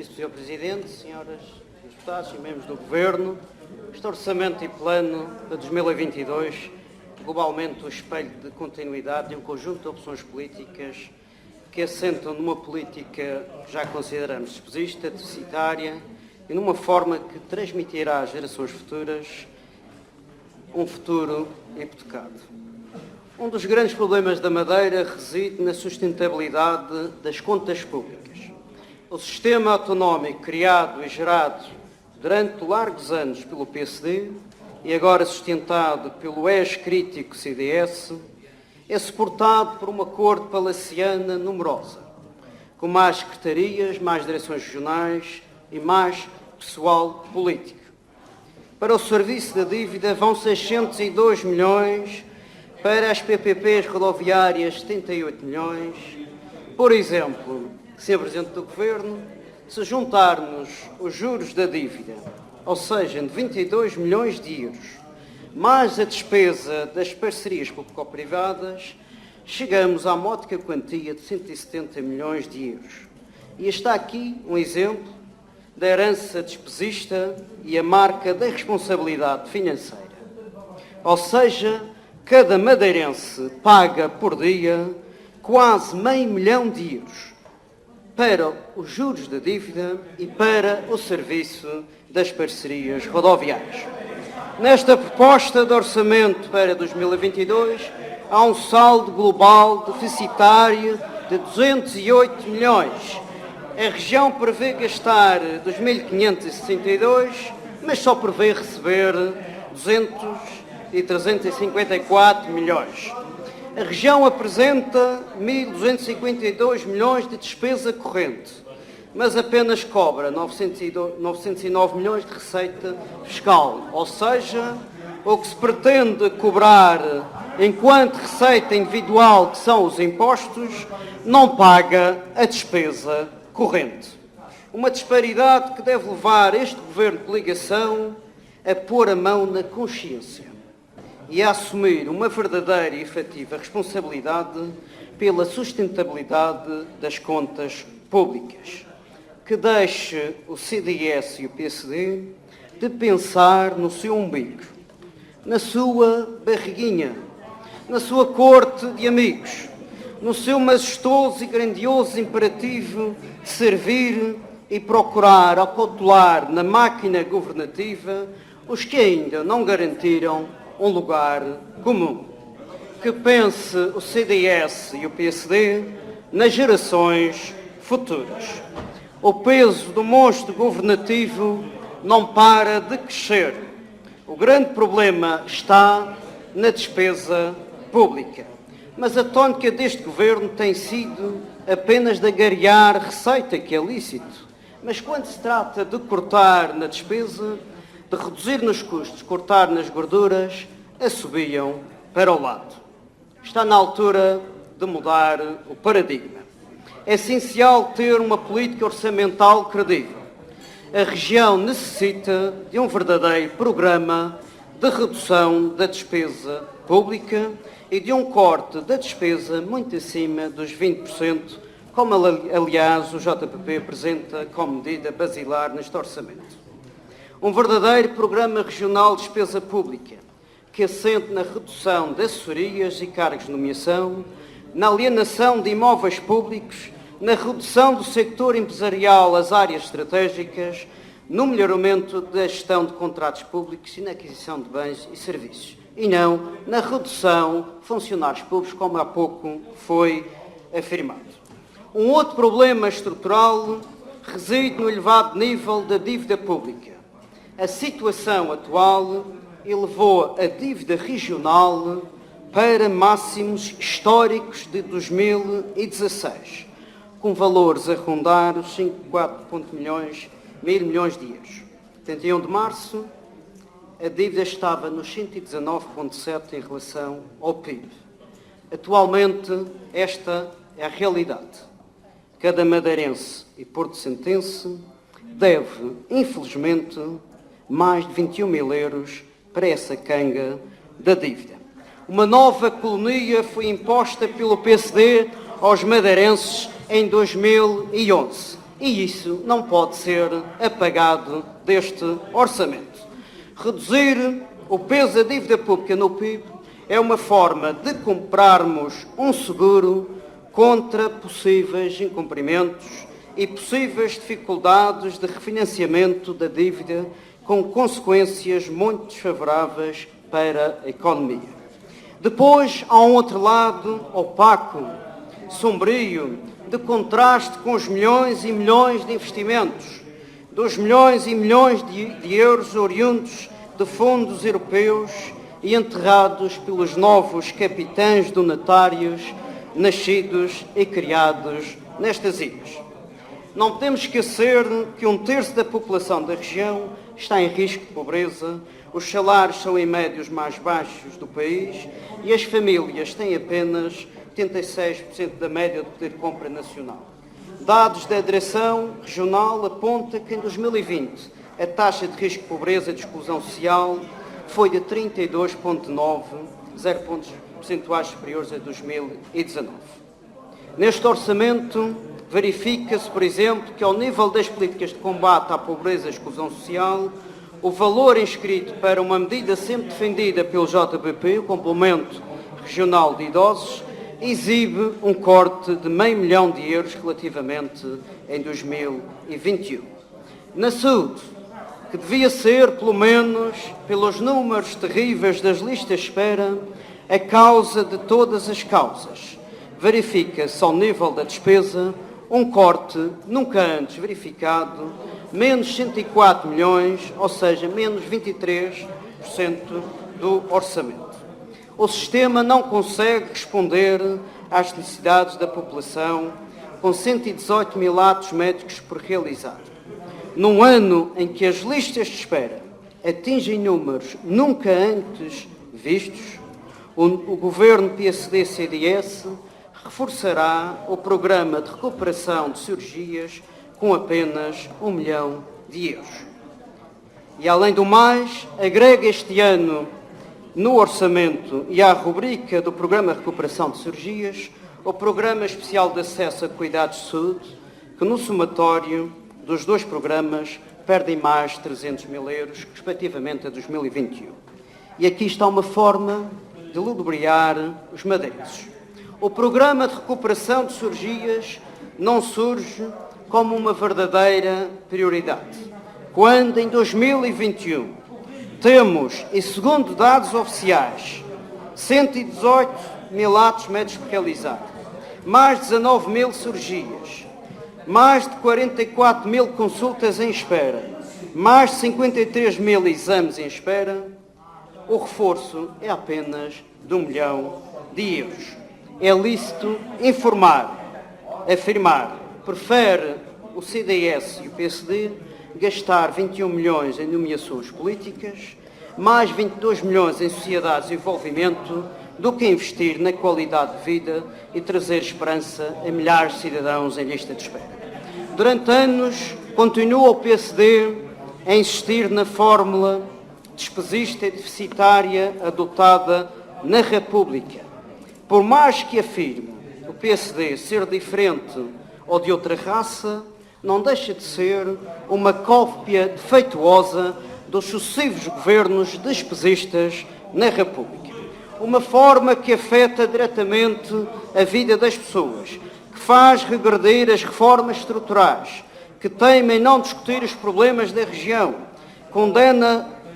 Sr. Presidente, senhoras deputados e membros do Governo, este Orçamento e Plano de 2022, globalmente o espelho de continuidade de um conjunto de opções políticas que assentam numa política que já consideramos despesista, deficitária e numa forma que transmitirá às gerações futuras um futuro hipotecado. Um dos grandes problemas da Madeira reside na sustentabilidade das contas públicas. O sistema autonómico criado e gerado durante largos anos pelo PSD e agora sustentado pelo ex-crítico CDS é suportado por uma corte palaciana numerosa, com mais secretarias, mais direções regionais e mais pessoal político. Para o serviço da dívida vão 602 milhões, para as PPPs rodoviárias 78 milhões. Por exemplo, Sr. Presidente do Governo, se juntarmos os juros da dívida, ou seja, de 22 milhões de euros, mais a despesa das parcerias público-privadas, chegamos à módica quantia de 170 milhões de euros. E está aqui um exemplo da herança despesista e a marca da responsabilidade financeira. Ou seja, cada madeirense paga por dia quase meio milhão de euros para os juros da dívida e para o serviço das parcerias rodoviárias. Nesta proposta de orçamento para 2022, há um saldo global deficitário de 208 milhões. A região prevê gastar 2.562, mas só prevê receber 354 milhões. A região apresenta 1.252 milhões de despesa corrente, mas apenas cobra 909 milhões de receita fiscal. Ou seja, o que se pretende cobrar enquanto receita individual, que são os impostos, não paga a despesa corrente. Uma disparidade que deve levar este Governo de coligação a pôr a mão na consciência e a assumir uma verdadeira e efetiva responsabilidade pela sustentabilidade das contas públicas, que deixe o CDS e o PSD de pensar no seu umbigo, na sua barriguinha, na sua corte de amigos, no seu majestoso e grandioso imperativo de servir e procurar acautelar na máquina governativa os que ainda não garantiram um lugar comum. Que pense o CDS e o PSD nas gerações futuras. O peso do monstro governativo não para de crescer. O grande problema está na despesa pública. Mas a tónica deste Governo tem sido apenas de agariar receita, que é lícito. Mas quando se trata de cortar na despesa, de reduzir nos custos, cortar nas gorduras, assobiam para o lado. Está na altura de mudar o paradigma. É essencial ter uma política orçamental credível. A região necessita de um verdadeiro programa de redução da despesa pública e de um corte da despesa muito acima dos 20%, como aliás o JPP apresenta como medida basilar neste orçamento. Um verdadeiro programa regional de despesa pública, que assente na redução de assessorias e cargos de nomeação, na alienação de imóveis públicos, na redução do sector empresarial às áreas estratégicas, no melhoramento da gestão de contratos públicos e na aquisição de bens e serviços, e não na redução de funcionários públicos, como há pouco foi afirmado. Um outro problema estrutural reside no elevado nível da dívida pública. A situação atual elevou a dívida regional para máximos históricos de 2016, com valores a rondar os 5,4 mil milhões de euros. 31 de março, a dívida estava nos 119,7 em relação ao PIB. Atualmente, esta é a realidade. Cada madeirense e porto-santense deve, infelizmente, mais de 21 mil euros para essa canga da dívida. Uma nova colonia foi imposta pelo PSD aos madeirenses em 2011. E isso não pode ser apagado deste orçamento. Reduzir o peso da dívida pública no PIB é uma forma de comprarmos um seguro contra possíveis incumprimentos e possíveis dificuldades de refinanciamento da dívida com consequências muito desfavoráveis para a economia. Depois, há um outro lado opaco, sombrio, de contraste com os milhões e milhões de investimentos, dos milhões e milhões de euros oriundos de fundos europeus e enterrados pelos novos capitães donatários nascidos e criados nestas ilhas. Não podemos esquecer que 1/3 da população da região está em risco de pobreza, os salários são em média os mais baixos do país e as famílias têm apenas 86% da média do poder de compra nacional. Dados da Direção Regional apontam que em 2020 a taxa de risco de pobreza e de exclusão social foi de 32,9, 0 pontos percentuais superiores a 2019. Neste orçamento, verifica-se, por exemplo, que ao nível das políticas de combate à pobreza e à exclusão social, o valor inscrito para uma medida sempre defendida pelo JBP, o Complemento Regional de Idosos, exibe um corte de €500 mil relativamente em 2021. Na saúde, que devia ser, pelo menos, pelos números terríveis das listas de espera, a causa de todas as causas, verifica-se ao nível da despesa um corte nunca antes verificado, menos 104 milhões, ou seja, menos 23% do orçamento. O sistema não consegue responder às necessidades da população, com 118 mil atos médicos por realizar. Num ano em que as listas de espera atingem números nunca antes vistos, o Governo PSD-CDS reforçará o programa de recuperação de cirurgias com apenas €1 milhão. E, além do mais, agrega este ano no orçamento e à rubrica do Programa de Recuperação de Cirurgias o Programa Especial de Acesso a Cuidados de Saúde, que no somatório dos dois programas perdem mais de €300 mil, respectivamente a 2021. E aqui está uma forma de ludibriar os madeirenses. O Programa de Recuperação de Cirurgias não surge como uma verdadeira prioridade, quando em 2021 temos, e segundo dados oficiais, 118 mil atos médicos realizados, mais de 19 mil cirurgias, mais de 44 mil consultas em espera, mais de 53 mil exames em espera, o reforço é apenas de €1 milhão. É lícito informar, afirmar, prefere o CDS e o PSD gastar 21 milhões em nomeações políticas, mais 22 milhões em sociedades e envolvimento, do que investir na qualidade de vida e trazer esperança a milhares de cidadãos em lista de espera. Durante anos, continua o PSD a insistir na fórmula despesista e deficitária adotada na República. Por mais que afirme o PSD ser diferente ou de outra raça, não deixa de ser uma cópia defeituosa dos sucessivos governos despesistas na República. Uma forma que afeta diretamente a vida das pessoas, que faz regredir as reformas estruturais, que teima em não discutir os problemas da região,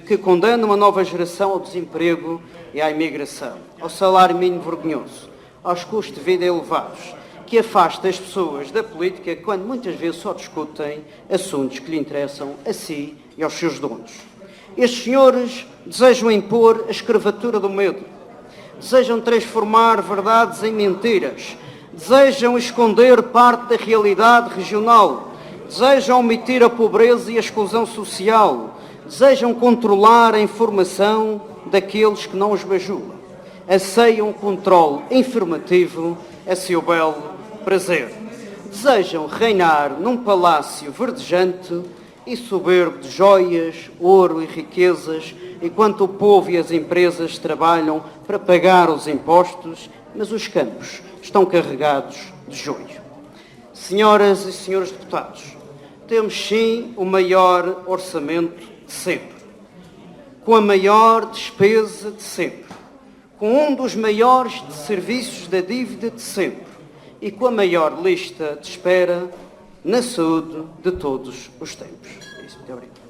que condena uma nova geração ao desemprego e à imigração, ao salário mínimo vergonhoso, aos custos de vida elevados, que afasta as pessoas da política quando muitas vezes só discutem assuntos que lhe interessam a si e aos seus donos. Estes senhores desejam impor a escravatura do medo, desejam transformar verdades em mentiras, desejam esconder parte da realidade regional, desejam omitir a pobreza e a exclusão social, desejam controlar a informação daqueles que não os bajulam, anseiam o controle informativo a seu belo prazer. Desejam reinar num palácio verdejante e soberbo de joias, ouro e riquezas, enquanto o povo e as empresas trabalham para pagar os impostos, mas os campos estão carregados de joio. Senhoras e senhores deputados, temos sim o maior orçamento de sempre, com a maior despesa de sempre, com um dos maiores serviços da dívida de sempre e com a maior lista de espera na saúde de todos os tempos. É isso, muito obrigado.